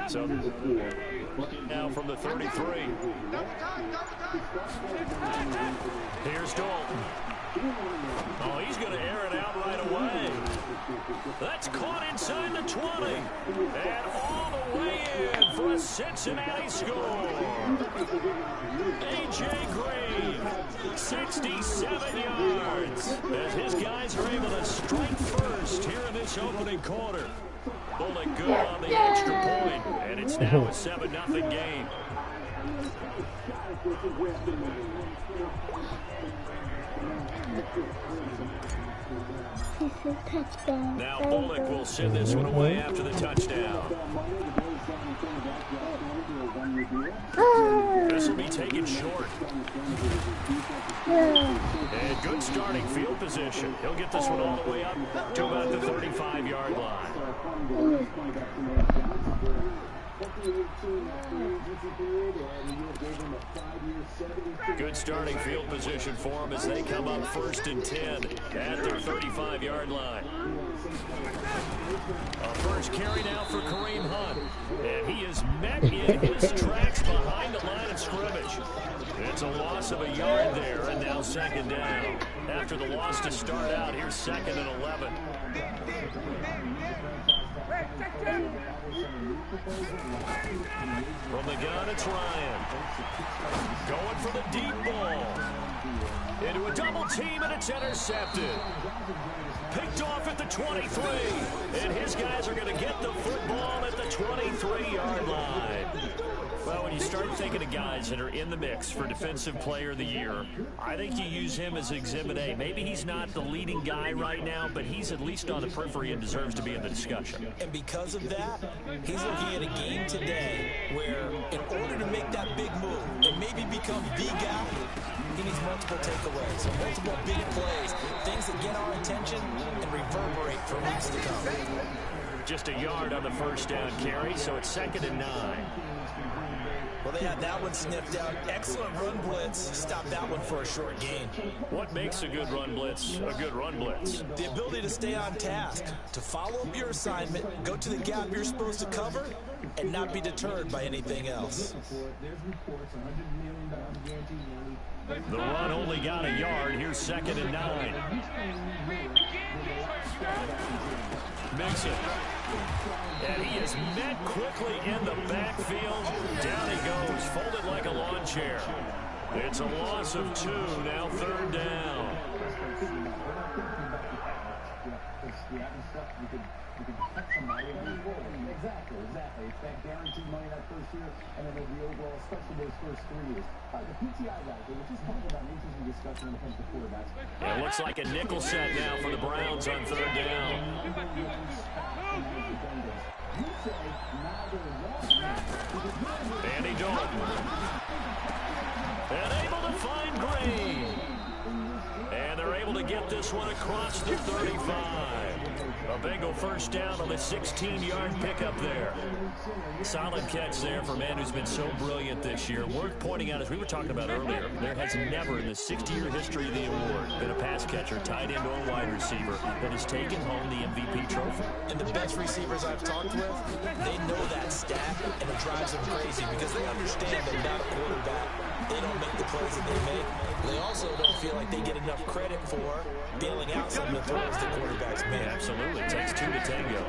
So now from the 33. Here's Dalton. Oh, he's going to air it out right away. That's caught inside the 20. And all the way in for a Cincinnati score. A.J. Green, 67 yards. As his guys are able to strike first here in this opening quarter. Bullock good on the extra point, and it's now a 7-0 game. Now Bullock will send this one away after the touchdown. This will be taken short. And good starting field position. He'll get this one all the way up to about the 35-yard line. Good starting field position for them as they come up 1st and 10 at their 35-yard line. A first carry now for Kareem Hunt. And he is met in his tracks behind the line of scrimmage. It's a loss of a yard there, and now 2nd down. After the loss to start out, here's 2nd and 11. From the gun, it's Ryan. Going for the deep ball. Into a double team, and it's intercepted. Picked off at the 23. And his guys are going to get the football at the 23-yard line. Well, when you start thinking of guys that are in the mix for Defensive Player of the Year, I think you use him as Exhibit A. Maybe he's not the leading guy right now, but he's at least on the periphery and deserves to be in the discussion. And because of that, he's looking at a game today where in order to make that big move and maybe become the guy, he needs multiple takeaways, so multiple big plays, things that get our attention and reverberate for weeks to come. Just a yard on the first down carry, so it's 2nd and 9. Well, they had that one sniffed out. Excellent run blitz. Stop that one for a short gain. What makes a good run blitz a good run blitz? The ability to stay on task, to follow up your assignment, go to the gap you're supposed to cover, and not be deterred by anything else. The run only got a yard. Here's 2nd and 9. Mixon. And he is met quickly in the backfield. Down he goes, folded like a lawn chair. It's a loss of 2, now 3rd down. Exactly. It's that guaranteed money that first year, and then the overall, especially those first 3 years. The PTI guys, they were just talking about an interesting discussion when it comes to quarterbacks. It looks like a nickel set now for the Browns on 3rd down. Andy Dalton. And able to find Green. And they're able to get this one across the 35. A Bengal first down on the 16-yard pickup there. Solid catch there for a man who's been so brilliant this year. Worth pointing out, as we were talking about earlier, there has never in the 60-year history of the award been a pass catcher, tight end, or wide receiver that has taken home the MVP trophy. And the best receivers I've talked with, they know that stat, and it drives them crazy because they understand that without a quarterback, they don't make the plays that they make. They also don't feel like they get enough credit for bailing out some of the throws the quarterbacks make. Absolutely. It takes 2 to tango.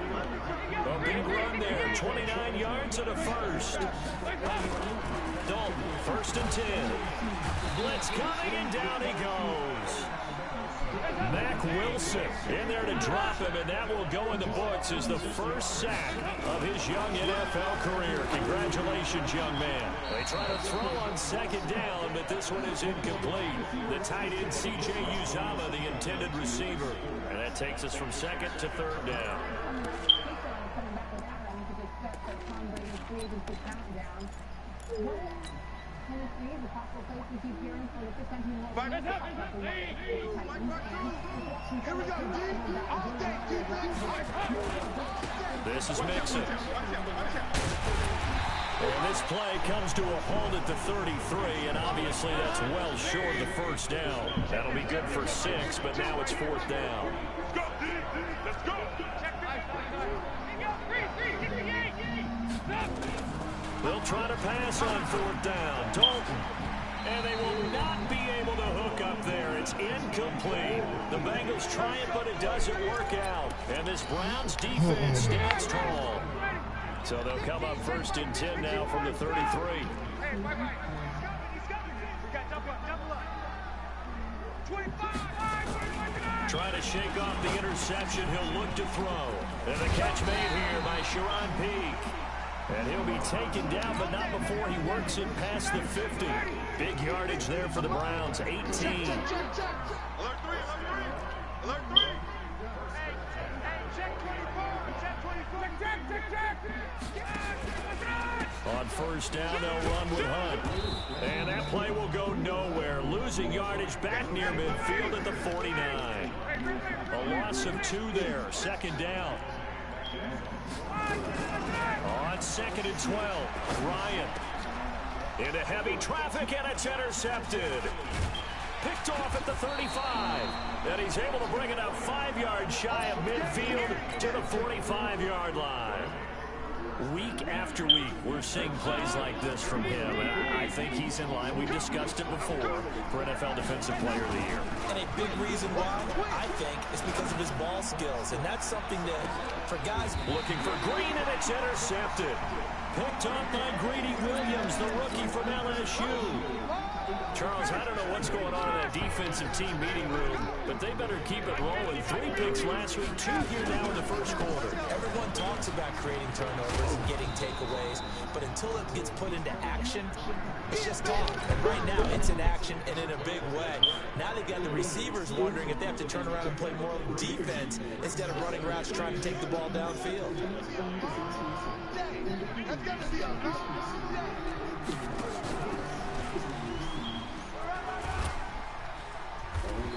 A big run there. 29 yards and a first. Dalton, 1st and 10. Blitz coming, and down he goes. Mack Wilson in there to drop him, and that will go in the books as the first sack of his young NFL career. Congratulations, young man. They try to throw on 2nd down, but this one is incomplete. The tight end, C.J. Uzama, the intended receiver. And that takes us from 2nd to 3rd down. This is Mixon. And this play comes to a halt at the 33, and obviously that's well short of the first down. That'll be good for 6, but now it's 4th down. They'll try to pass on 4th down. Dalton. And they will not be able to hook up there. It's incomplete. The Bengals try it, but it doesn't work out. And this Browns defense stands tall. So they'll come up 1st and 10 now from the 33. Trying to shake off the interception. He'll look to throw. And the catch made here by Sharon Peak. And he'll be taken down, but not before he works it past the 50. Big yardage there for the Browns, 18. Alert 3, alert 3. Alert 3. On 1st down, they'll run with Hunt. And that play will go nowhere. Losing yardage back near midfield at the 49. A loss of 2 there. 2nd down. On 2nd and 12, Ryan into heavy traffic, and it's intercepted. Picked off at the 35, and he's able to bring it up 5 yards shy of midfield to the 45-yard line. Week after week, we're seeing plays like this from him. I think he's in line. We've discussed it before for NFL Defensive Player of the Year. And a big reason why, I think, is because of his ball skills. And that's something that, for guys... Looking for Green, and it's intercepted. Picked up by Greedy Williams, the rookie from LSU. Charles, I don't know what's going on in that defensive team meeting room, but they better keep it rolling. 3 picks last week, 2 here now in the 1st quarter. Everyone talks about creating turnovers and getting takeaways, but until it gets put into action, it's just talk. And right now, it's in action and in a big way. Now they've got the receivers wondering if they have to turn around and play more defense instead of running routes trying to take the ball downfield.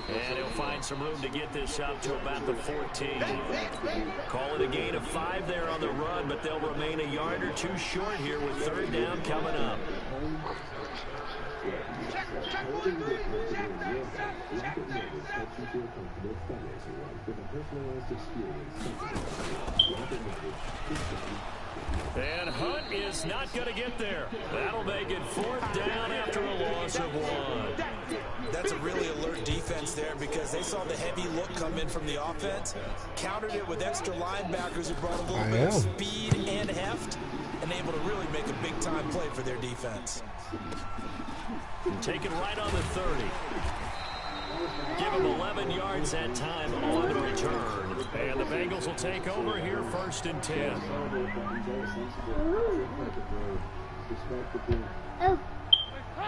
And he'll find some room to get this up to about the 14. Call it a gain of 5 there on the run, but they'll remain a yard or 2 short here with 3rd down coming up. And Hunt is not going to get there. That'll make it 4th down after a loss of 1. That's a really alert defense there because they saw the heavy look come in from the offense, countered it with extra linebackers who brought a little bit of speed and heft, and able to really make a big-time play for their defense. Take it right on the 30. Give him 11 yards that time on the return. And the Bengals will take over here 1st and 10.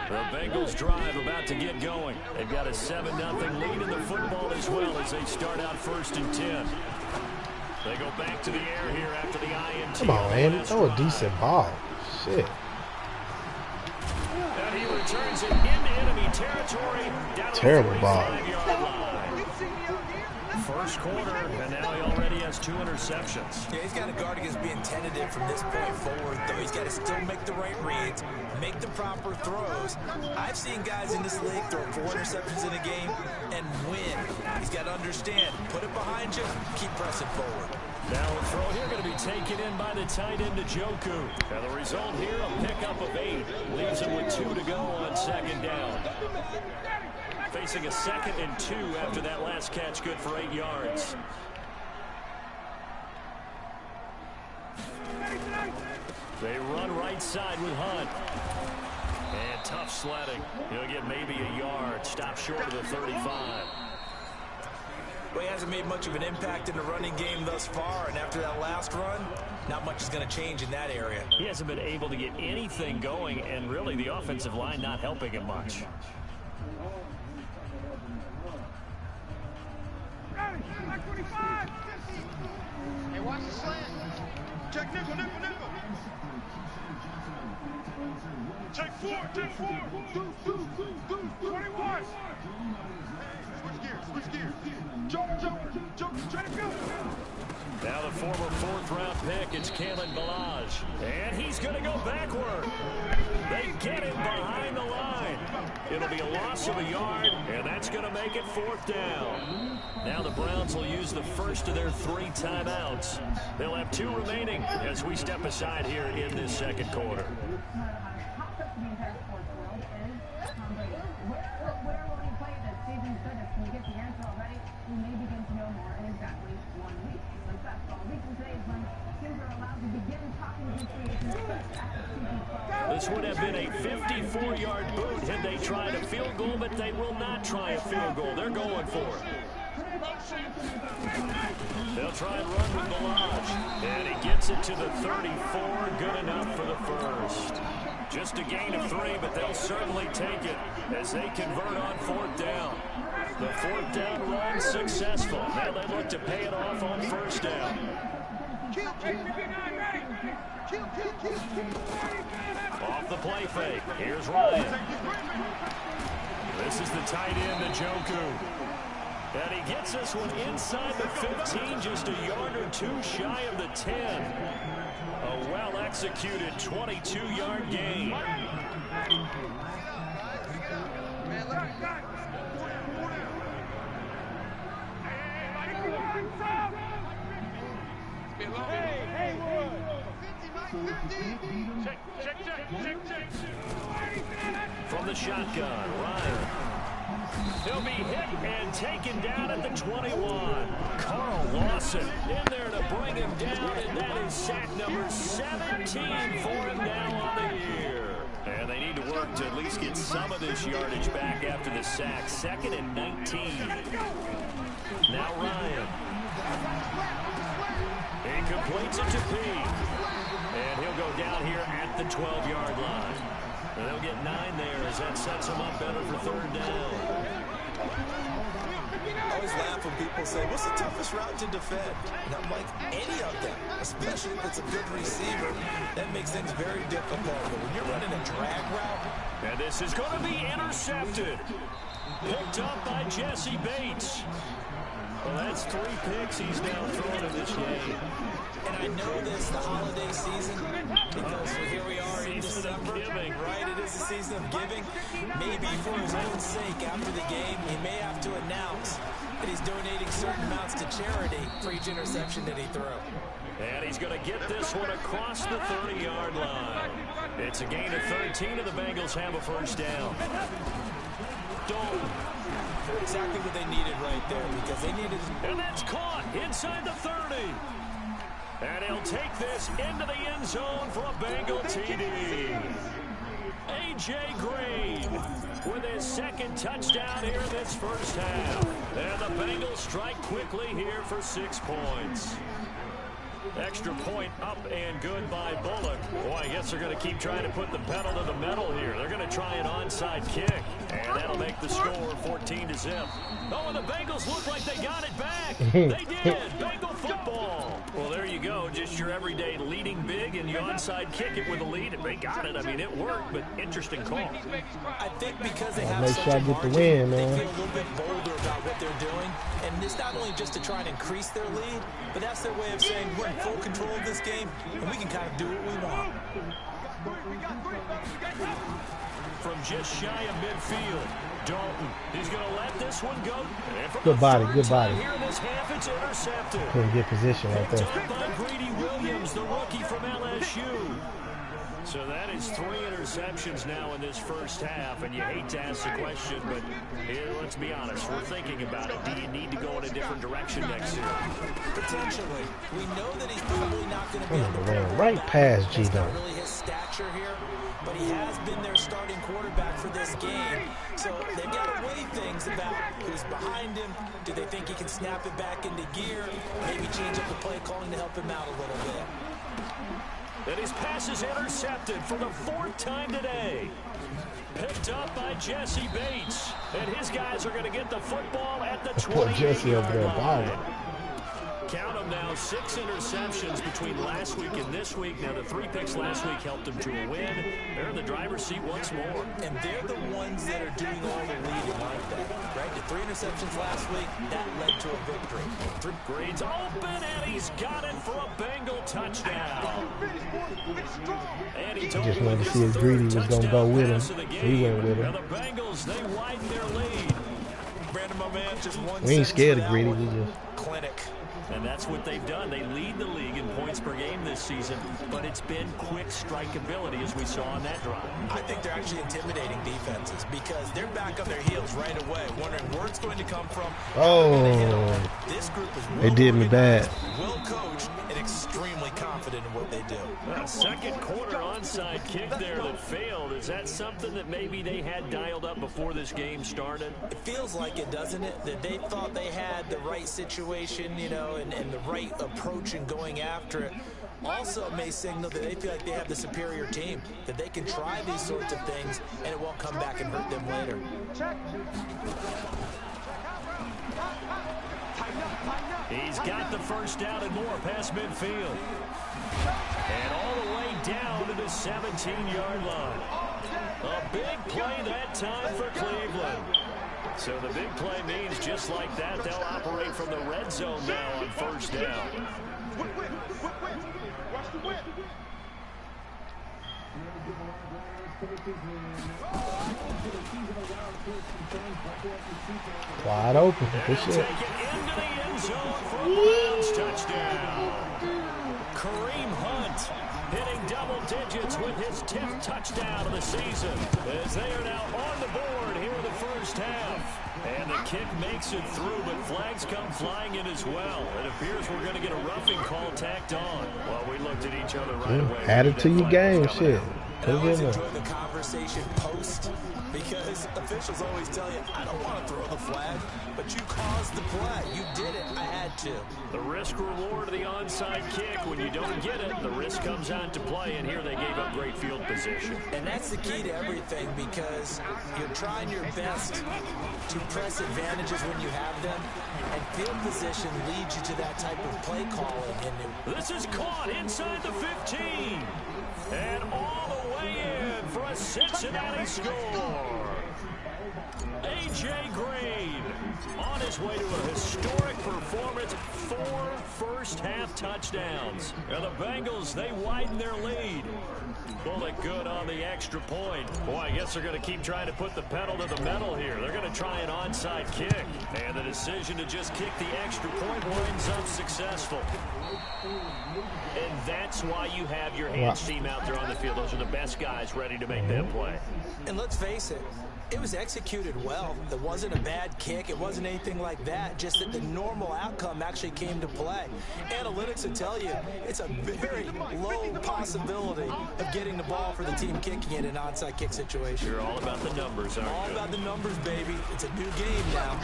The Bengals drive about to get going. They've got a 7-0 lead in the football as well as they start out 1st and 10. They go back to the air here after the INT. Come on, man. Throw a decent ball. Shit. And he returns it into enemy territory. Terrible ball. 1st quarter, and now he already has 2 interceptions. Yeah, he's got to guard against being tentative from this point forward, though. He's got to still make the right reads, make the proper throws. I've seen guys in this league throw 4 interceptions in a game and win. He's got to understand, put it behind you, keep pressing forward. Now a throw here going to be taken in by the tight end Njoku. And the result here, a pickup of 8. Leaves him with 2 to go on 2nd down. Facing a 2nd and 2 after that last catch, good for 8 yards. They run right side with Hunt. And tough sledding. He'll get maybe a yard. Stop short of the 35. Well, he hasn't made much of an impact in the running game thus far, and after that last run, not much is going to change in that area. He hasn't been able to get anything going, and really the offensive line not helping him much. Hey, watch the slant. Check nickel, nickel, nickel. Check 4, check 4. 21. Now the former fourth-round pick, it's Kalen Balaj. And he's going to go backward. They get him behind the line. It'll be a loss of a yard, and that's going to make it 4th down. Now the Browns will use the first of their 3 timeouts. They'll have 2 remaining as we step aside here in this second quarter. This would have been a 54-yard boot had they tried a field goal, but they will not try a field goal. They're going for it. They'll try and run with Balaj. And he gets it to the 34. Good enough for the first. Just a gain of 3, but they'll certainly take it as they convert on 4th down. The 4th down run successful. Now they look to pay it off on 1st down. Off the play fake. Here's Ryan. This is the tight end, Njoku. And he gets this one inside the 15, just a yard or 2 shy of the 10. A well-executed 22-yard gain. From the shotgun, Ryan. He'll be hit and taken down at the 21. Carl Lawson in there to bring him down, and that is sack number 17 for him now on the year. And they need to work to at least get some of this yardage back after the sack. 2nd and 19. Now Ryan. He completes it to P. And he'll go down here at the 12-yard line. And they'll get 9 there as that sets him up better for 3rd down. I always laugh when people say, what's the toughest route to defend? And I'm like, any of them, especially if it's a good receiver. That makes things very difficult. But when you're running a drag route. And this is going to be intercepted. Picked up by Jesse Bates. Well, that's 3 picks he's now thrown in this game. And I know this, the holiday season, because here we are in December, right? It is the season of giving. Maybe for his own sake, after the game, he may have to announce that he's donating certain amounts to charity for each interception that he threw. And he's going to get this one across the 30-yard line. It's a gain of 13, and the Bengals have a 1st down. Dalton. Exactly what they needed right there, because they needed... And that's caught inside the 30. And he'll take this into the end zone for a Bengal TD. A.J. Green with his 2nd touchdown here in this first half. And the Bengals strike quickly here for 6 points. Extra point up and good by Bullock. Boy, I guess they're going to keep trying to put the pedal to the metal here. They're going to try an onside kick. And that'll make the score 14-0. Oh, and the Bengals look like they got it back. They did. Bengal football. Well, there you go. Just your everyday leading big, and you onside kick it with a lead. And they got it. I mean, it worked, but interesting call. I think because they have make such sure I a get the margin, win, they man. feel a little bit bolder about what they're doing. And it's not only just to try and increase their lead, but that's their way of saying we're in full control of this game, and we can kind of do what we want. From just shy of midfield, Dalton. He's going to let this one go. Good body, good body. Here in this half, it's intercepted. Couldn't get position right Picked there. up by Greedy Williams, the rookie from LSU. So that is 3 interceptions now in this first half, and you hate to ask the question, but here, let's be honest, we're thinking about it. Do you need to go in a different direction next year? Potentially. We know that he's probably not going to be on the Ran right past G That's not though. really his stature here, but he has been their starting quarterback for this game. So they've got to weigh things about who's behind him. Do they think he can snap it back into gear? Maybe change up the play calling to help him out a little bit. And his pass is intercepted for the 4th time today. Picked up by Jesse Bates. And his guys are going to get the football at the 28-yard Jesse over there line. Count them now, 6 interceptions between last week and this week. Now, the 3 picks last week helped them to a win. They're in the driver's seat once more. And they're the ones that are doing all the leading, aren't they? Right? The 3 interceptions last week, that led to a victory. Green's open, and he's got it for a Bengal touchdown. And he Just wanted to see if Greedy was going to go with him. He went with him. Now the Bengals, they widen their lead. Brandon, my man, just one. We ain't scared of Greedy. We just clinic. And that's what they've done. They lead the league in points per game this season, but it's been quick strike ability as we saw on that drive. I think they're actually intimidating defenses because they're back on their heels right away, wondering where it's going to come from. Oh, this group is they did me bad. Well coached and extremely confident in what they do. A second quarter onside kick there that failed. Is that something that maybe they had dialed up before this game started? It feels like it, doesn't it? That they thought they had the right situation, you know, and the right approach in going after it. Also, it may signal that they feel like they have the superior team, that they can try these sorts of things, and it won't come back and hurt them later. He's got the first down and more past midfield. And all the way down to the 17-yard line. A big play that time for Cleveland. So the big play means just like that, they'll operate from the red zone now on first down. Wide open. Good shit. Take it into the end zone for a Browns touchdown. Kareem Hunt hitting double digits with his 10th touchdown of the season as they are now on the board here in the first half. And the kick makes it through, but flags come flying in as well. It appears we're going to get a roughing call tacked on. Well, we looked at each other right away. Add it to your game, shit. I always enjoy the conversation post because officials always tell you, I don't want to throw the flag, but you caused the play. You did it. I had to. The risk reward of the onside kick. When you don't get it, the risk comes on to play, and here they gave up great field position. And that's the key to everything because you're trying your best to press advantages when you have them, and field position leads you to that type of play calling. And this is caught inside the 15. And all the way in for a Cincinnati score. A.J. Green on his way to a historic performance, 4 first-half touchdowns. And the Bengals, they widen their lead. Pull it good on the extra point. Boy, I guess they're going to keep trying to put the pedal to the metal here. They're going to try an onside kick. And the decision to just kick the extra point winds up successful. And that's why you have your hands team out there on the field. Those are the best guys ready to make that play. And let's face it, it was executed well. It wasn't a bad kick. It wasn't anything like that. Just that the normal outcome actually came to play. Analytics will tell you it's a very low possibility of getting the ball for the team kicking it in an onside kick situation. You're all about the numbers, aren't you? All about the numbers, baby. It's a new game now.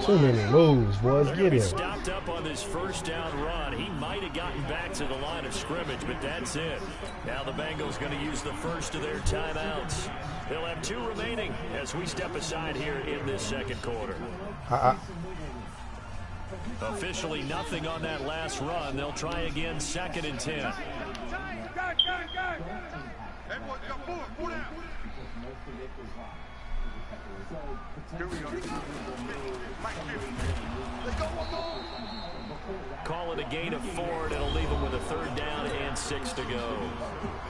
Too many moves, boys. Get him. Stopped up on this first down run. He might have gotten back to the line of scrimmage, but that's it. Now the Bengals going to use the first of their timeouts. They'll have 2 remaining as we step aside here in this second quarter. Officially nothing on that last run. They'll try again 2nd and 10. Call it a gain of 4, and it'll leave them with a 3rd down and 6 to go.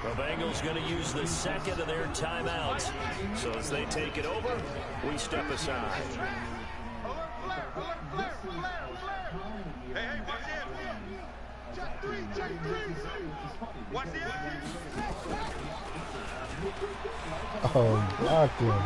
The Bengals going to use the 2nd of their timeouts. So as they take it over, we step aside. Hey, check 3, check 3. Watch the eye. Oh, blocked him.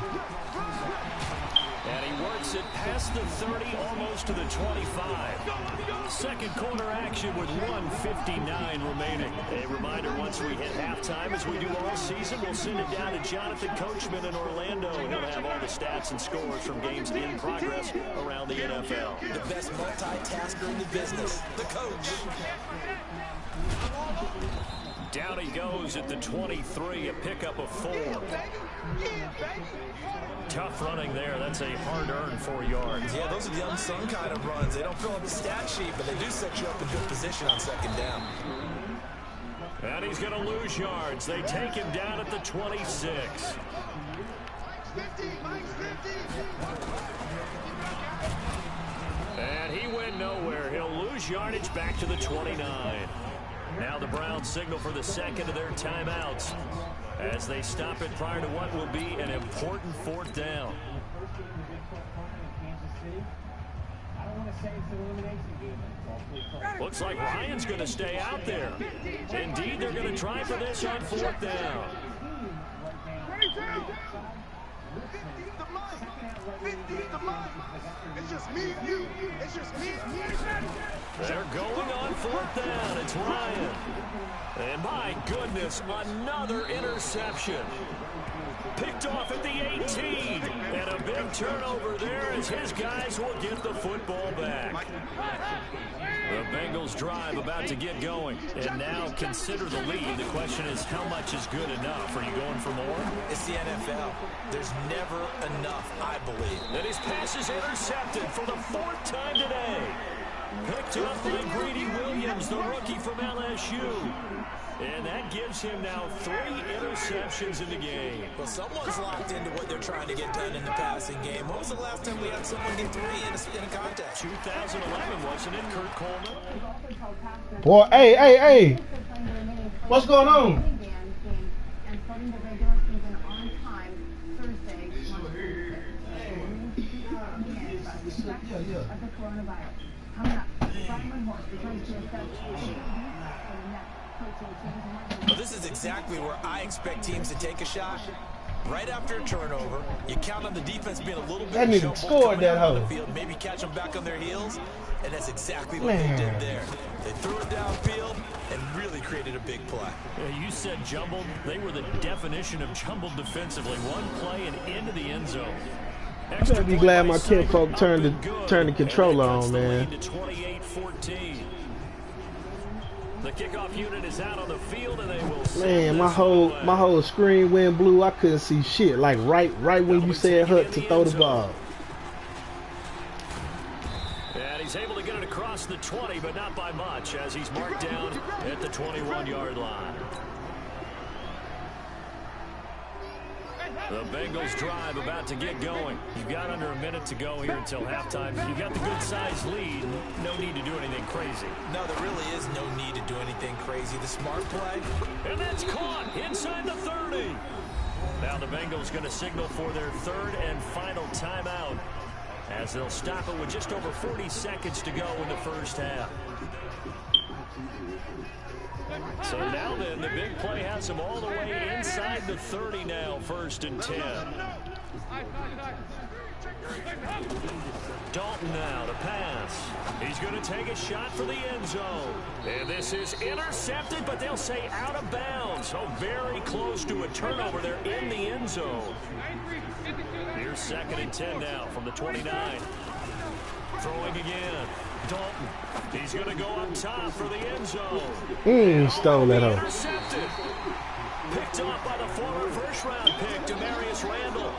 And he works it past the 30, almost to the 25. Second quarter action with 1:59 remaining. A reminder, once we hit halftime, as we do all season, we'll send it down to Jonathan Coachman in Orlando. He'll have all the stats and scores from games in progress around the NFL. The best multitasker in the business, the coach. Down he goes at the 23, a pickup of 4. Tough running there. That's a hard-earned 4 yards. Yeah, those are the unsung kind of runs. They don't fill up the stat sheet, but they do set you up in good position on second down. And he's going to lose yards. They take him down at the 26. And he went nowhere. He'll lose yardage back to the 29. Now the Browns signal for the second of their timeouts as they stop it prior to what will be an important 4th down. Looks like Ryan's going to stay out there. Indeed, they're going to try for this on 4th down. 50 to mine. It's just me and you. It's just me and you. They're going on 4th down. It's Ryan. And my goodness, another interception. Picked off at the 18. And a big turnover there as his guys will get the football back. The Bengals drive about to get going. And now consider the lead. The question is, how much is good enough? Are you going for more? It's the NFL. There's never enough, I believe. And his pass is intercepted for the 4th time today. Picked up by Greedy Williams, the rookie from LSU. And that gives him now 3 interceptions in the game. Well, someone's locked into what they're trying to get done in the passing game. When was the last time we had someone get 3 in a contest? 2011, wasn't it, Kurt Coleman? Boy, hey. What's going on? Well, this is exactly where I expect teams to take a shot. Right after a turnover, you count on the defense being a little bit that nigga scored that hoe. The field, maybe catch them back on their heels, and that's exactly what they did there. They threw it downfield and really created a big play. Yeah, you said jumbled. They were the definition of jumbled defensively. One play and into the end zone. You better be glad my kinfolk turned the controller on, man. To 28-14. The kickoff unit is out on the field, and they will. Man, my whole screen went blue. I couldn't see shit. Like right when you said Hut to throw the ball. And he's able to get it across the 20, but not by much, as he's marked down at the 21-yard line. The Bengals drive about to get going. You've got under a minute to go here until halftime. You've got the good-sized lead. No need to do anything crazy. No, there really is no need to do anything crazy. The smart play. And that's caught inside the 30. Now the Bengals going to signal for their 3rd and final timeout as they'll stop it with just over 40 seconds to go in the first half. So now then, the big play has him all the way inside the 30 now, 1st and 10. Dalton now to pass. He's going to take a shot for the end zone. And this is intercepted, but they'll say out of bounds. So very close to a turnover there in the end zone. Here's 2nd and 10 now from the 29. Throwing again. Dalton. He's going to go up top for the end zone. Stole that hoe. Intercepted. Picked off by the former first-round pick, Demarius Randall.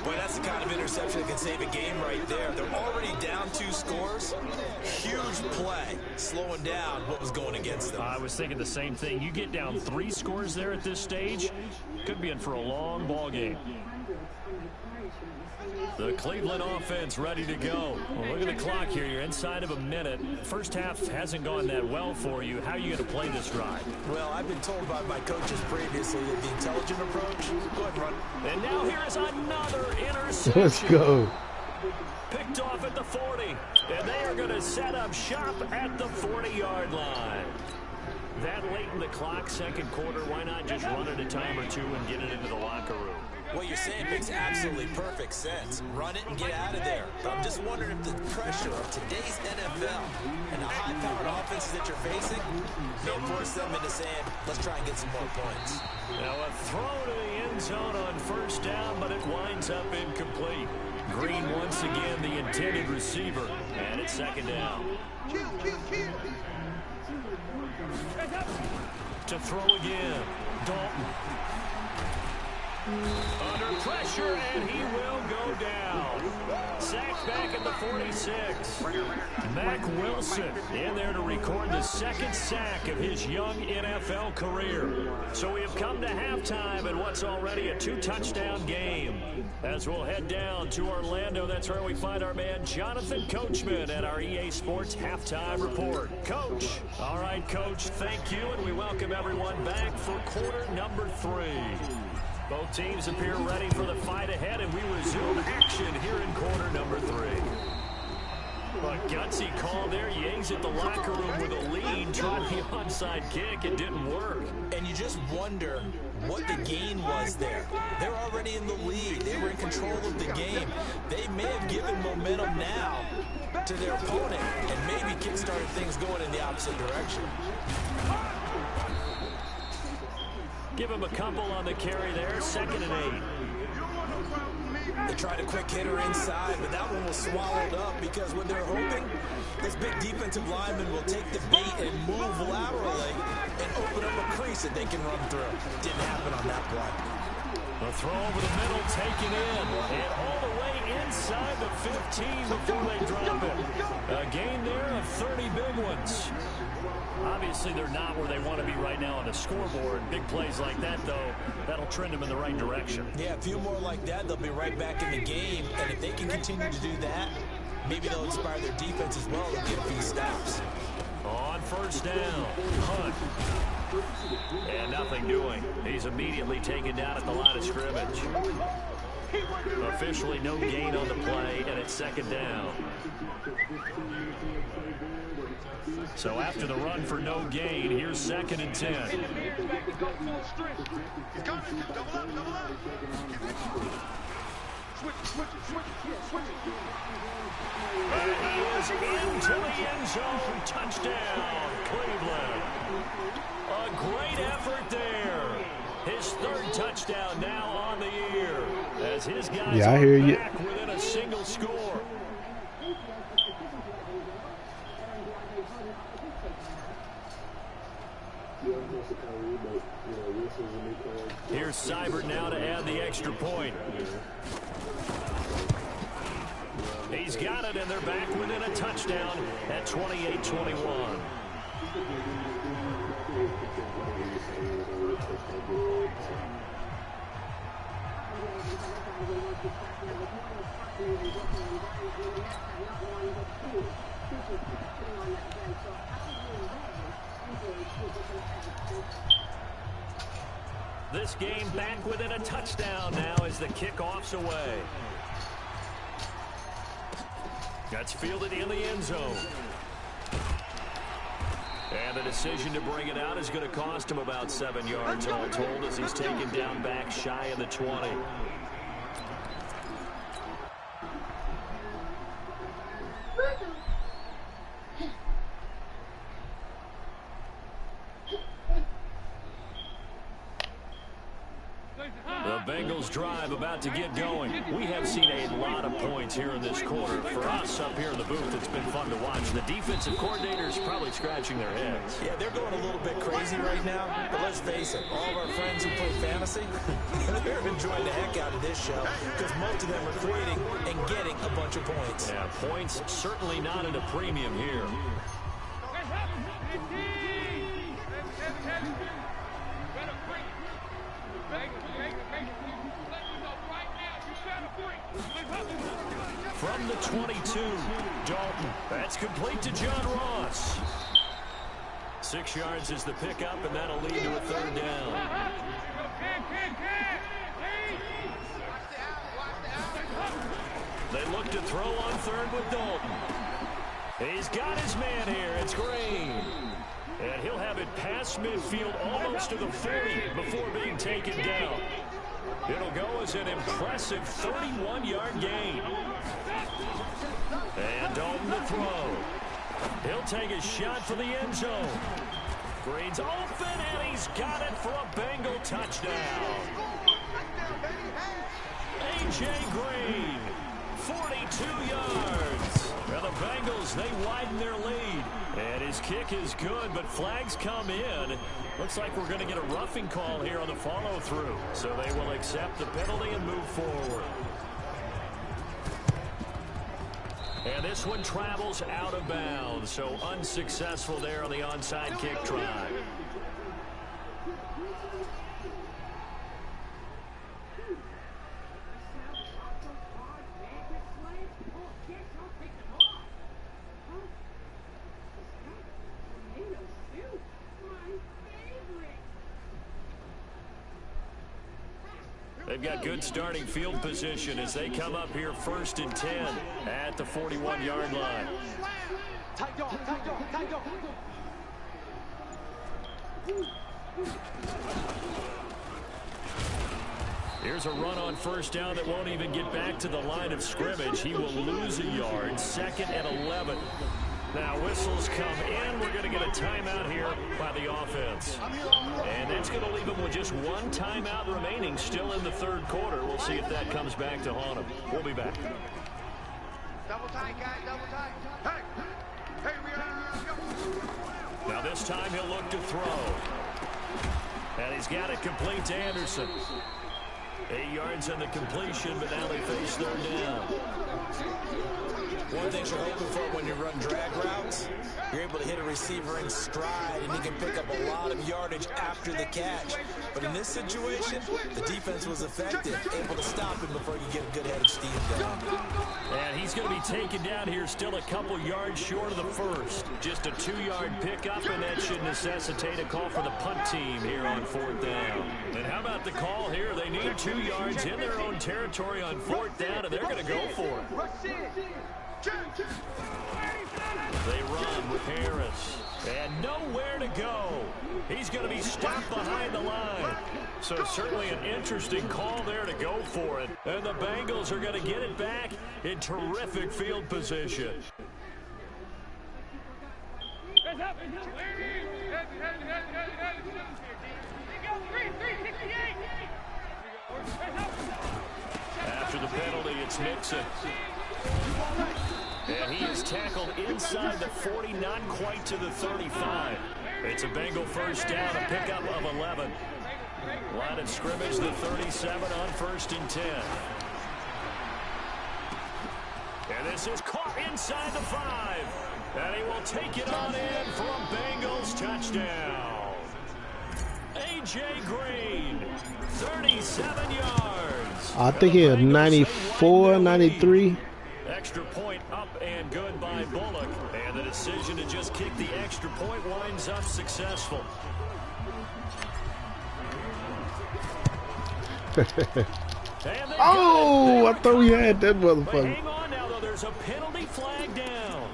Boy, that's the kind of interception that can save a game right there. They're already down 2 scores. Huge play, slowing down what was going against them. I was thinking the same thing. You get down 3 scores there at this stage, could be in for a long ball game. The Cleveland offense ready to go. Well, look at the clock here. You're inside of a minute. First half hasn't gone that well for you. How are you going to play this drive? Well, I've been told by my coaches previously that the intelligent approach, go ahead and run. And now here is another interception. Let's go. Picked off at the 40. And they are going to set up shop at the 40-yard line. That late in the clock, 2nd quarter, why not just run it a time or 2 and get it into the locker room? What you're saying makes absolutely perfect sense. Run it and get out of there. But I'm just wondering if the pressure of today's NFL and the high-powered offenses that you're facing may force them into saying, let's try and get some more points. Now a throw to the end zone on 1st down, but it winds up incomplete. Green once again the intended receiver, and it's 2nd down. to throw again. Dalton. Under pressure, and he will go down. Sacked back at the 46. Mack Wilson in there to record the second sack of his young NFL career. So we have come to halftime in what's already a 2-touchdown game. As we'll head down to Orlando, that's where we find our man Jonathan Coachman at our EA Sports Halftime Report. Coach. All right, Coach, thank you, and we welcome everyone back for quarter number 3. Both teams appear ready for the fight ahead, and we resume action here in quarter number 3. A gutsy call there. Yangs at the locker room with a lead, tried the onside kick. It didn't work. And you just wonder what the gain was there. They're already in the lead. They were in control of the game. They may have given momentum now to their opponent and maybe kickstarted things going in the opposite direction. Give him a couple on the carry there. 2nd and 8. They tried a quick hitter inside, but that one was swallowed up because when they're hoping this big defensive lineman will take the bait and move laterally and open up a crease that they can run through. Didn't happen on that play. The throw over the middle, taken in, and all the way inside the 15 before they drop it. A gain there of 30 big ones. Obviously, they're not where they want to be right now on the scoreboard. Big plays like that, though, that'll trend them in the right direction. Yeah, a few more like that, they'll be right back in the game. And if they can continue to do that, maybe they'll inspire their defense as well to get a few stops. On 1st down, Hunt. And nothing doing. He's immediately taken down at the line of scrimmage. Officially no gain on the play, and it's 2nd down. So after the run for no gain, here's 2nd and 10. And he is into the end zone. Touchdown, Cleveland. A great effort there. His 3rd touchdown now on the year. As his guys I hear you. back within a single score. Here's Seibert now to add the extra point. He's got it, and they're back within a touchdown at 28-21. This game back within a touchdown now as the kickoff's away. That's fielded in the end zone. And the decision to bring it out is going to cost him about 7 yards all told as he's taken down back shy of the 20. The Bengals drive about to get going. We have seen a lot of points here in this quarter. For us up here in the booth, it's been fun to watch. The defensive coordinators probably scratching their heads. Yeah, they're going a little bit crazy right now. But let's face it, all of our friends who play fantasy, they're enjoying the heck out of this show because most of them are creating and getting a bunch of points. Yeah, points certainly not at a premium here. From the 22, Dalton. That's complete to John Ross. 6 yards is the pickup, and that'll lead to a 3rd down. They look to throw on 3rd with Dalton. He's got his man here. It's Green. And he'll have it past midfield almost to the 40 before being taken down. It'll go as an impressive 31-yard gain. And Dalton to throw. He'll take a shot for the end zone. Green's open, and he's got it for a Bengal touchdown. A.J. Green, 42 yards. Well, the Bengals, they widen their lead. And his kick is good, but flags come in. Looks like we're going to get a roughing call here on the follow-through. So they will accept the penalty and move forward. And this one travels out of bounds. So unsuccessful there on the onside kick try. They've got good starting field position as they come up here 1st and 10 at the 41-yard line. Here's a run on 1st down that won't even get back to the line of scrimmage. He will lose a yard. 2nd and 11. Now whistles come in. We're going to get a timeout here by the offense. And that's going to leave them with just one timeout remaining still in the 3rd quarter. We'll see if that comes back to haunt them. We'll be back. Double tight, guys, double tight. Hey, we are. Now this time he'll look to throw. And he's got it complete to Anderson. 8 yards on the completion, but now they face 3rd down. One thing you're hoping for when you run drag routes, you're able to hit a receiver in stride, and he can pick up a lot of yardage after the catch. But in this situation, the defense was effective, able to stop him before you get a good head of steam down. And he's going to be taken down here still a couple yards short of the 1st. Just a 2-yard pickup, and that should necessitate a call for the punt team here on 4th down. And how about the call here? They need 2 yards in their own territory on 4th down, and they're going to go for it. They run with Harris. And nowhere to go. He's going to be stopped behind the line. So certainly an interesting call there to go for it. And the Bengals are going to get it back in terrific field position. After the penalty, it's Nixon. And he is tackled inside the 40, not quite to the 35. It's a Bengal 1st down, a pickup of 11. Line of scrimmage, the 37 on 1st and 10. And this is caught inside the 5. And he will take it on in for a Bengals touchdown. A.J. Green, 37 yards. I think he had 94, 93. Extra point up and good by Bullock. And the decision to just kick the extra point winds up successful. Oh, I thought we had that motherfucker. Hang on now, though. There's a penalty flag down.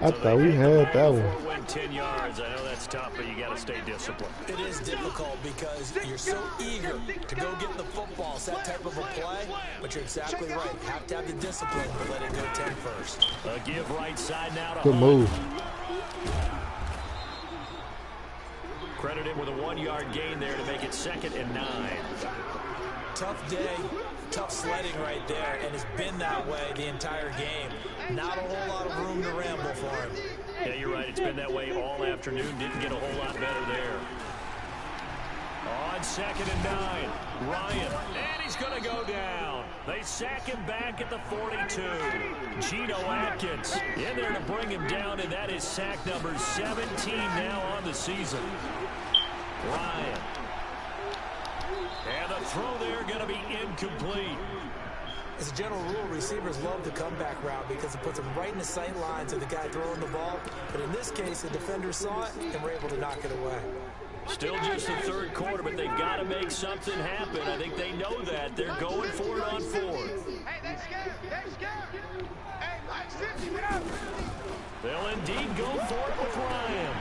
I thought we had that one. Win 10 yards. I know that's tough, but you got to stay disciplined. It is difficult because you're so eager to go get the football. It's that type of a play, but you're exactly right. You have to have the discipline to let it go 10 first. A give right side now to Good Hunt. move. Credited with a 1-yard gain there to make it 2nd and 9. Tough day, tough sledding right there, and it's been that way the entire game. Not a whole lot of room to ramble for him. Yeah, you're right. It's been that way all afternoon. Didn't get a whole lot better there. On 2nd and 9, Ryan, and he's going to go down. They sack him back at the 42. Geno Atkins in there to bring him down, and that is sack number 17 now on the season. Ryan. And the throw there going to be incomplete. As a general rule, receivers love the comeback route because it puts them right in the sight lines of the guy throwing the ball. But in this case, the defender saw it and were able to knock it away. Still just the 3rd quarter, but they've got to make something happen. I think they know that. They're going for it on 4th. Hey, they're scared. They're scared. Hey, Mike, 50, get up. They'll indeed go for it with Ryan.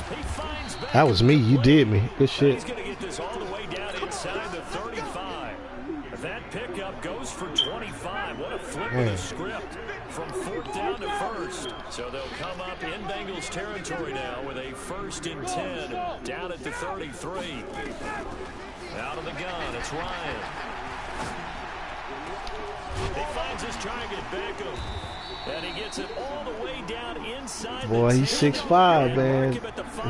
He finds back. That was me. You did me. Good shit. He's going to get this all the way down inside the 35. That pickup goes for 25. What a flip of the script from 4th down to 1st. So they'll come up in Bengals territory now with a 1st and 10 down at the 33. Out of the gun, it's Ryan. He finds his target, Beckham. And he gets it all the way down inside. Boy, he's 6'5", man.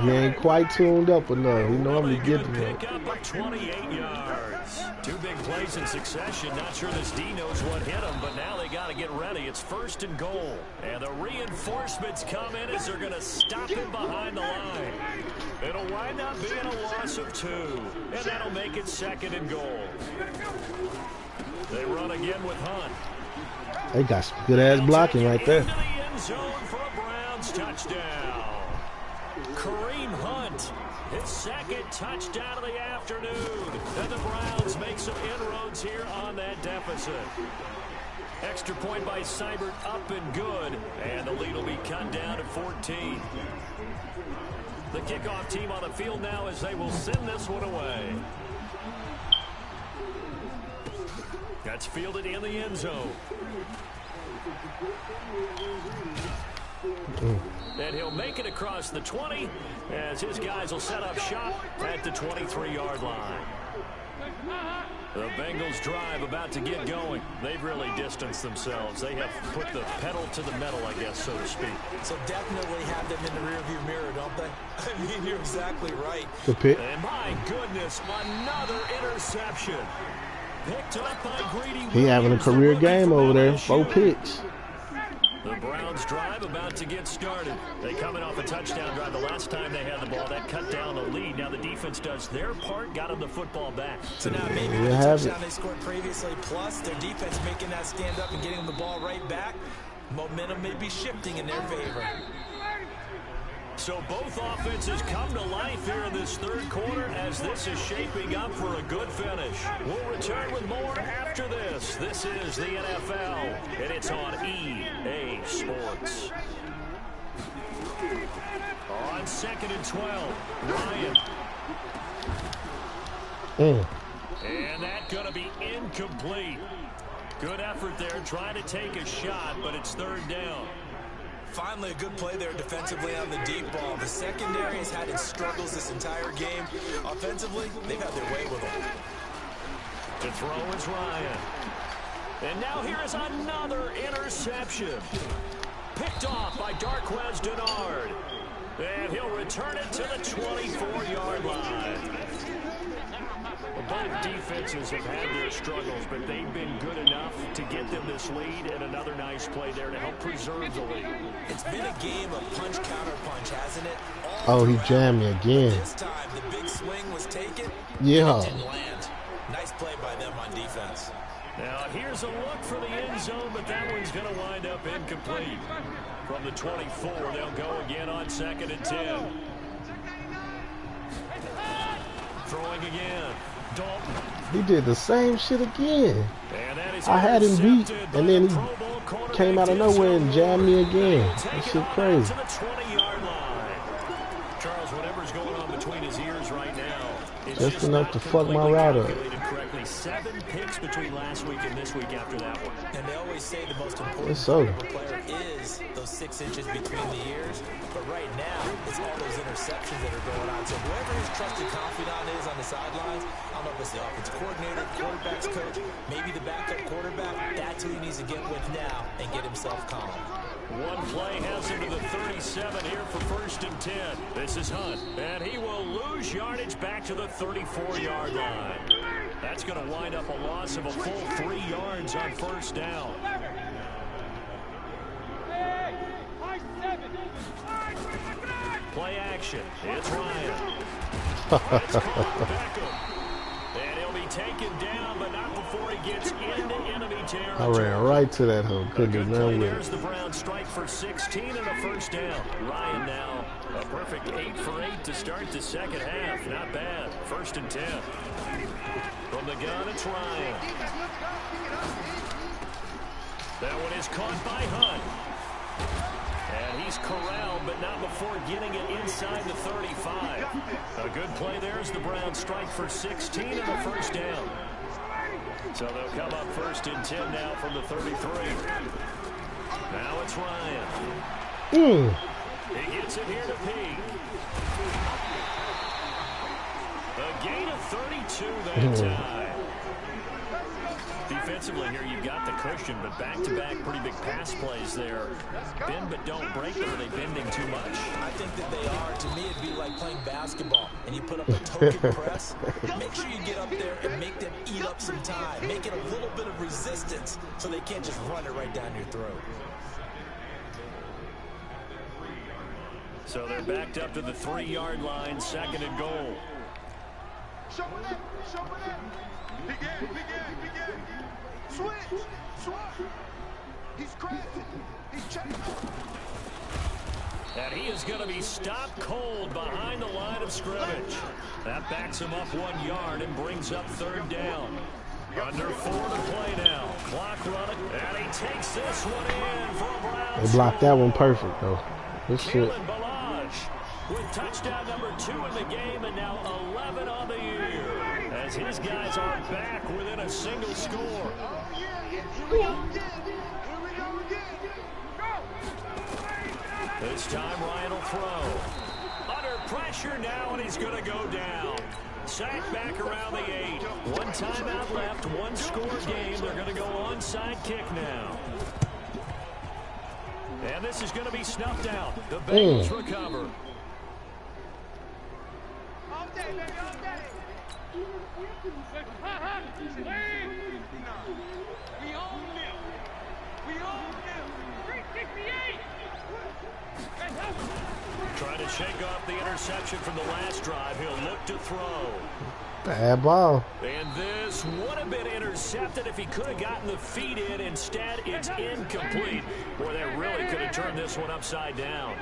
He ain't quite tuned up enough. He normally gets it. Pick up of 28 yards. Two big plays in succession. Not sure this D knows what hit him, but now they got to get ready. It's 1st and goal. And the reinforcements come in as they're going to stop him behind the line. It'll wind up being a loss of 2. And that'll make it 2nd and goal. They run again with Hunt. They got some good-ass blocking right there. Into the end zone for a Browns touchdown. Kareem Hunt, his 2nd touchdown of the afternoon. And the Browns make some inroads here on that deficit. Extra point by Seibert up and good. And the lead will be cut down to 14. The kickoff team on the field now as they will send this one away. That's fielded in the end zone. And he'll make it across the 20 as his guys will set up shop at the 23-yard line. The Bengals drive about to get going. They've really distanced themselves. They have put the pedal to the metal, I guess, so to speak. So definitely have them in the rearview mirror, don't they? I mean, you're exactly right. Good pick. And my goodness, another interception. Picked up by Greedy. He having a career game over there. 4 picks. The Browns drive about to get started. They coming off a touchdown drive the last time they had the ball. That cut down the lead. Now the defense does their part, got them the football back. So now maybe with the touchdown they scored previously, plus their defense making that stand up and getting them the ball right back, momentum may be shifting in their favor. So both offenses come to life here in this 3rd quarter as this is shaping up for a good finish. We'll return with more after this. This is the NFL, and it's on EA Sports. On 2nd and 12, Ryan. And that's going to be incomplete. Good effort there, trying to take a shot, but it's 3rd down. Finally, a good play there defensively on the deep ball. The secondary has had its struggles this entire game. Offensively, they've had their way with them. To throw is Ryan. And now here is another interception. Picked off by Darquez Denard. And he'll return it to the 24-yard line. Both defenses have had their struggles, but they've been good enough to get them this lead, and another nice play there to help preserve the lead. It's been a game of punch, counter punch, hasn't it? Oh, he jammed me again. This time, the big swing was taken. Yeah. It didn't land. Nice play by them on defense. Now, here's a look for the end zone, but that one's going to wind up incomplete. From the 24, they'll go again on 2nd and 10. Throwing again. Dalton. He did the same shit again. And I had him beat, and then he came out of nowhere and jammed me again. That shit crazy. To the 20-yard line. Charles, whatever's going on between his ears right now, it's just enough to fuck my route up. Correctly. 7 picks between last week and this week after that one. And they always say the most important so. part of a player is those 6 inches between the ears. But right now, it's all those interceptions that are going on. So whoever his trusted confidant is on the sidelines, I don't know if it's the offensive coordinator, quarterback's coach, maybe the backup quarterback, that's who he needs to get with now and get himself calm. One play has him to the 37 here for 1st and 10. This is Hunt, and he will lose yardage back to the 34-yard line. That's going to wind up a loss of a full 3 yards on 1st down. Play action. It's Ryan. It's called Beckham. And he'll be taken down, but not before he gets into enemy territory. I ran right to that hole. Couldn't do nothing with it. There's the Browns strike for 16 and a 1st down. Ryan now a perfect 8 for 8 to start the 2nd half. Not bad. 1st and 10. From the gun, it's Ryan. That one is caught by Hunt. And he's corralled, but not before getting it inside the 35. A good play there as the Browns strike for 16 and a 1st down. So they'll come up 1st and 10 now from the 33. Now it's Ryan. He gets it here to Peak. A gain of 32 that time. Defensively here, you've got the cushion, but back-to-back pretty big pass plays there. Bend but don't break them. Are they bending too much? I think that they are. To me, it'd be like playing basketball, and you put up a token press. Make sure you get up there and make them eat up some time. Make it a little bit of resistance so they can't just run it right down your throat. So they're backed up to the 3-yard line, 2nd and goal. Show it up, show it up. Big end. Switch. He's crashing. He's checking. And he is going to be stopped cold behind the line of scrimmage. That backs him up 1 yard and brings up 3rd down. Under 4 to play now. Clock running. And he takes this one in for a Browns. They blocked that one perfect, though. Good shit. With touchdown number 2 in the game and now 11 on the year. As his guys are back within a single score. Oh, yeah. Here we go again. This time Ryan will throw. Under pressure now, and he's going to go down. Sack back around the 8. 1 timeout left, 1 score game. They're going to go onside kick now. And this is going to be snuffed out. The Bengals recover. All day, baby, all day. We own them. Trying to shake off the interception from the last drive. He'll look to throw. Bad ball. And this would have been intercepted if he could have gotten the feet in. Instead, it's incomplete. Boy, they really could have turned this one upside down.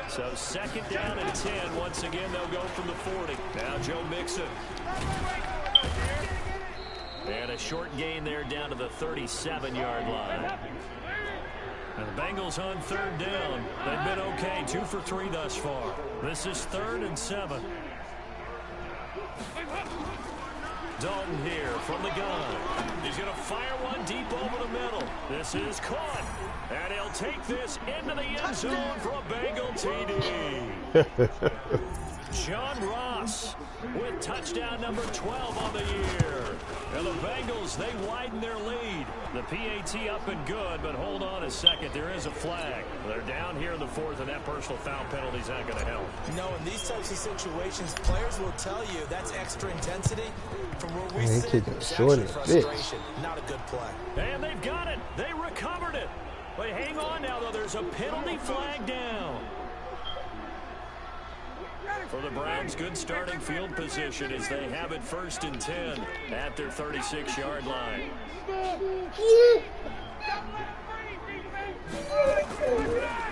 So 2nd down and 10. Once again, they'll go from the 40. Now Joe Mixon. And a short gain there down to the 37-yard line. And the Bengals on 3rd down. They've been okay, 2 for 3 thus far. This is 3rd and 7. Dalton here from the gun. He's going to fire one deep over the middle. This is caught. And he'll take this into the end zone for a Bengal TD. John Ross with touchdown number 12 on the year. And the Bengals, they widen their lead. The PAT up and good, but hold on a second. There is a flag. They're down here in the 4th, and that personal foul penalty is not going to help. No, in these types of situations, players will tell you that's extra intensity. From where we sit, it's actually frustration. Not a good play. And they've got it. They recovered it. But hang on now, though. There's a penalty flag down. For the Browns, good starting field position as they have it 1st and 10 at their 36-yard line.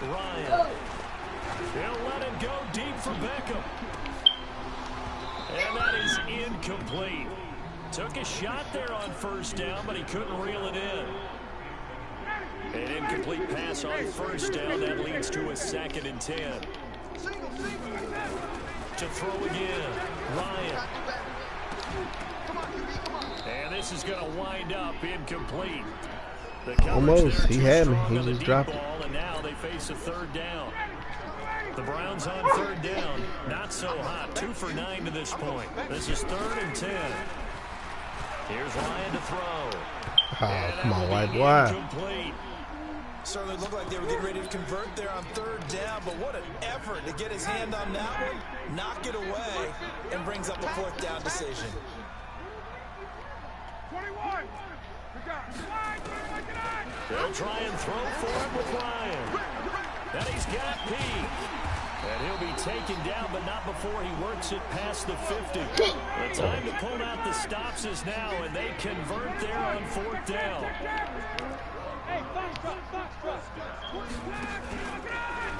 Ryan. He'll let it go deep for Beckham. And that is incomplete. Took a shot there on 1st down, but he couldn't reel it in. An incomplete pass on 1st down. That leads to a 2nd and 10. To throw again. Ryan. And this is going to wind up incomplete. Almost. He had me. He just dropped it. And now they face a 3rd down. The Browns on 3rd down. Not so hot. 2 for 9 to this point. This is 3rd and 10. Here's Ryan to throw. Oh, come on, white boy. Incomplete. Certainly looked like they were getting ready to convert there on 3rd down, but what an effort to get his hand on that one, knock it away, and brings up a 4th down decision. 21. They'll try and throw for him with Ryan. And he's got Peake. And he'll be taken down, but not before he works it past the 50. The time to pull out the stops is now, and they convert there on 4th down.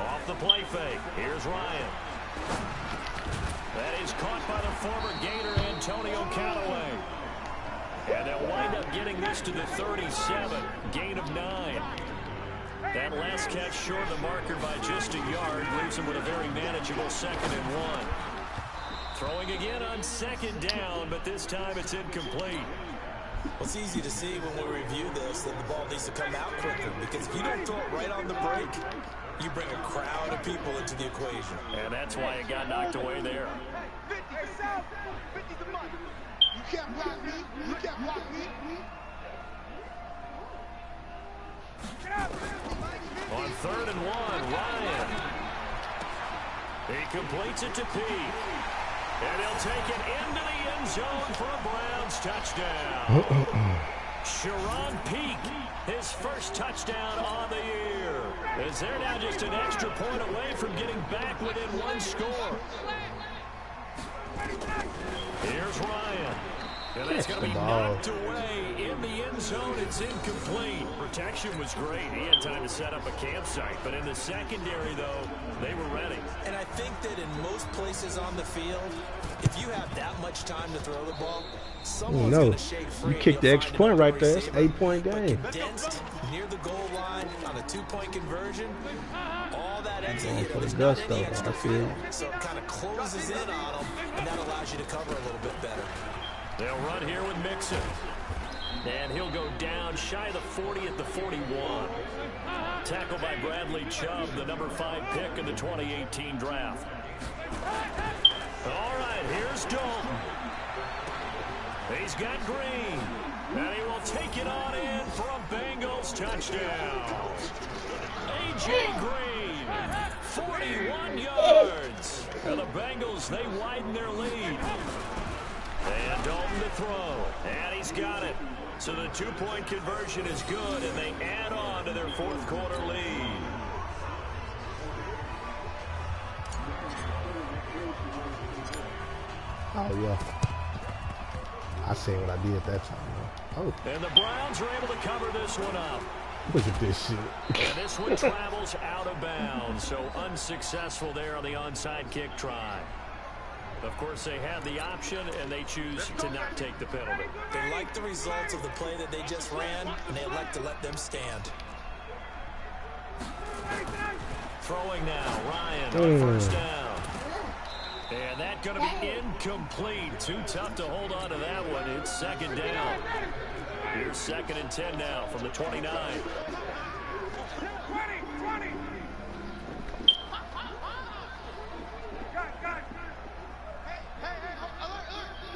Off the play fake. Here's Ryan. That is caught by the former Gator Antonio Callaway. And they'll wind up getting this to the 37. Gain of 9. That last catch short of the marker by just a yard leaves him with a very manageable 2nd and 1. Throwing again on 2nd down, but this time it's incomplete. Well, it's easy to see when we review this that the ball needs to come out quicker, because if you don't throw it right on the break, you bring a crowd of people into the equation. And that's why it got knocked away there. 50 the money. You can't block me. You can't block me. On 3rd and 1, Ryan. He completes it to Pete. And he'll take it into the end zone for a Browns touchdown. Sharon Peake, his first touchdown on the year. As they're now just an extra point away from getting back within one score. Here's Ryan. And that's going to be knocked away in the end zone. It's incomplete. Protection was great. He had time to set up a campsite. But in the secondary, though, they were ready. And I think that in most places on the field, if you have that much time to throw the ball, someone's going to shake free. You kicked the extra point right there. It's an 8-point game. Condensed near the goal line on a 2-point conversion. All that extra, for the there's not dust, any though, extra I feel. field. So it kind of closes in on them, and that allows you to cover a little bit better. They'll run here with Mixon. And he'll go down shy of the 40 at the 41. Tackled by Bradley Chubb, the number 5 pick in the 2018 draft. All right, here's Dalton. He's got Green. And he will take it on in for a Bengals touchdown. A.J. Green, 41 yards. And the Bengals, they widen their lead. And Dalton to throw. And he's got it. So the 2-point conversion is good, and they add on to their 4th quarter lead. Oh, yeah. I seen what I did that time. Oh. And the Browns are able to cover this one up. Look at this shit. And this one travels out of bounds, so unsuccessful there on the onside kick try. Of course, they had the option, and they choose to not take the penalty. They like the results of the play that they just ran, and they elect to let them stand. Throwing now, Ryan on 1st down. And that's going to be incomplete. Too tough to hold on to that one. It's 2nd down. Here's 2nd and 10 now from the 29. 20.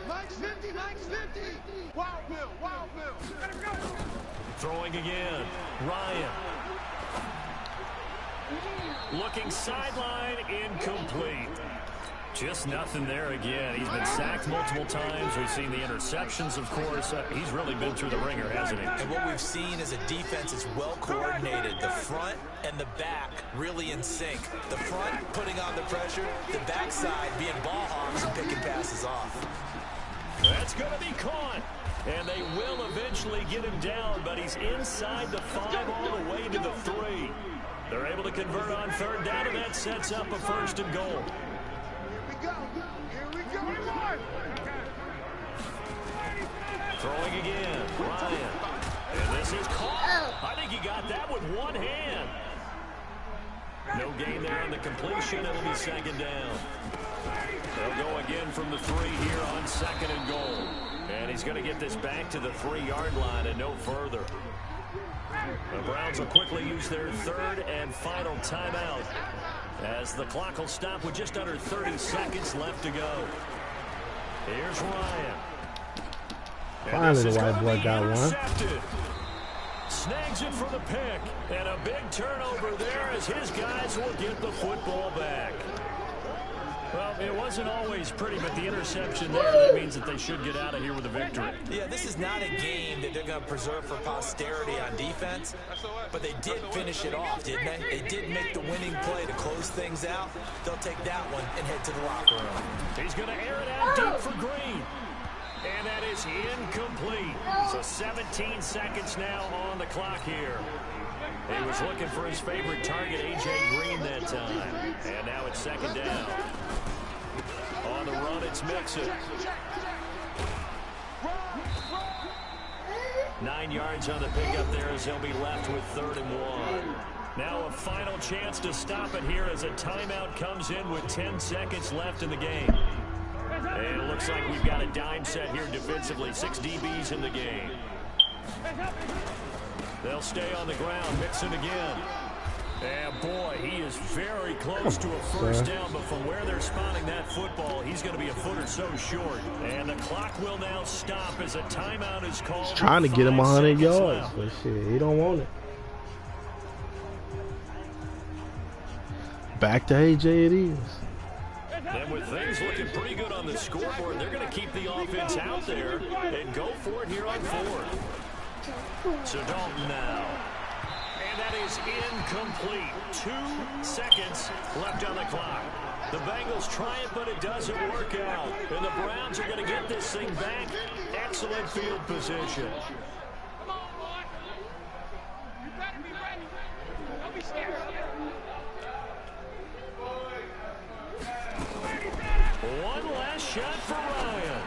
Mike's 50. Wild Bill. Let him go. Throwing again. Ryan. Looking sideline, incomplete. Just nothing there again. He's been sacked multiple times. We've seen the interceptions, of course. He's really been through the ringer, hasn't he? And what we've seen is a defense is well coordinated. The front and the back really in sync. The front putting on the pressure, the backside being ball hawks and picking passes off. That's going to be caught. And they will eventually get him down, but he's inside the 5 all the way to the 3. They're able to convert on 3rd down, and that sets up a 1st and goal. Here we go. Throwing again, Ryan. And this is caught. I think he got that with one hand. No gain there on the completion. It'll be 2nd down. They'll go again from the 3 here on 2nd and goal. And he's going to get this back to the 3-yard line and no further. The Browns will quickly use their 3rd and final timeout as the clock will stop with just under 30 seconds left to go. Here's Ryan. Finally, the white boy got one. Snags it for the pick. And a big turnover there as his guys will get the football back. Well, it wasn't always pretty, but the interception there, that means that they should get out of here with a victory. Yeah, this is not a game that they're going to preserve for posterity on defense, but they did finish it off, didn't they? They did make the winning play to close things out. They'll take that one and head to the locker room. He's going to air it out deep for Green. And that is incomplete. So 17 seconds now on the clock here. He was looking for his favorite target, A.J. Green, that time. And now it's 2nd down. On the run, it's Mixon. 9 yards on the pickup there as he'll be left with 3rd and 1. Now a final chance to stop it here as a timeout comes in with 10 seconds left in the game. And it looks like we've got a dime set here defensively. 6 DBs in the game. They'll stay on the ground. Mixon again. And boy, he is very close to a 1st down, but from where they're spotting that football, he's going to be a foot or so short. And the clock will now stop as a timeout is called. He's trying to get him 100 yards, but shit, he don't want it. Back to AJ it is. And with things looking pretty good on the scoreboard, they're going to keep the offense out there and go for it here on fourth. So Dalton now. And that is incomplete. 2 seconds left on the clock. The Bengals try it, but it doesn't work out. And the Browns are going to get this thing back. Excellent field position. Come on, boy. You better be ready. Don't be scared. One last shot for Ryan.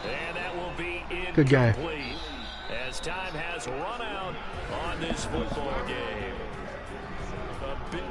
And that will be incomplete. Good game. As time has run out on this football game. A big